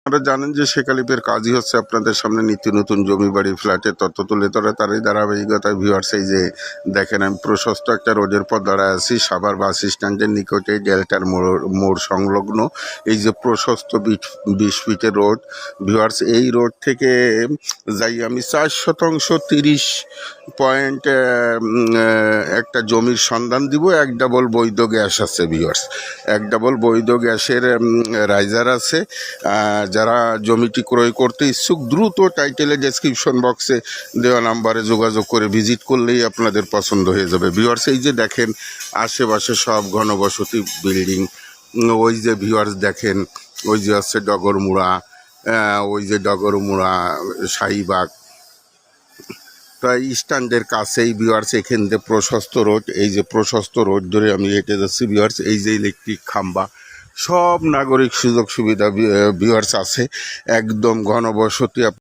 আপনারা জানেন যে শেখালিপের কাজই হচ্ছে আপনাদের সামনে নিত্য নতুন জমি বাড়ি ফ্ল্যাটের তথ্য তুলে ধরা। তারই ধারাবাহিকতায় ভিউয়ার্স, এই যে দেখেন আমি প্রশস্ত একটা রোডের পর দাঁড়ায় আছি সাভার বাস স্ট্যান্ডের নিকটে ডেল্টার মোড় সংলগ্ন এই যে প্রশস্ত 20 ফিটের রোড ভিউয়ার্স, এই রোড থেকে যাই আমি 4 শতাংশ 30 পয়েন্ট একটা জমির সন্ধান দিব। 1 ডাবল বৈধ গ্যাস আছে ভিউয়ার্স, 1 ডাবল বৈধ গ্যাসের রাইজার আছে। যারা জমিটি ক্রয় করতে ইচ্ছুক দ্রুত টাইটেলে ডেসক্রিপশন বক্সে দেওয়া নাম্বারে যোগাযোগ করে ভিজিট করলেই আপনাদের পছন্দ হয়ে যাবে ভিউয়ার্স। এই যে দেখেন আশেপাশে সব ঘনবসতি বিল্ডিং, ওই যে ভিউয়ার্স দেখেন ওই যে আছে ডগরমুড়া, ওই যে ডগরমুড়া শাহীবাগ, প্রায় স্ট্যান্ডের কাছেই ভিউয়ার্স। এখান থেকে প্রশস্ত রোড, এই যে প্রশস্ত রোড ধরে আমি হেঁটে যাচ্ছি ভিউয়ার্স। এই যে ইলেকট্রিক খাম্বা, সব নাগরিক সুযোগ সুবিধা ভিউয়ার্স আছে, একদম ঘনবসতি।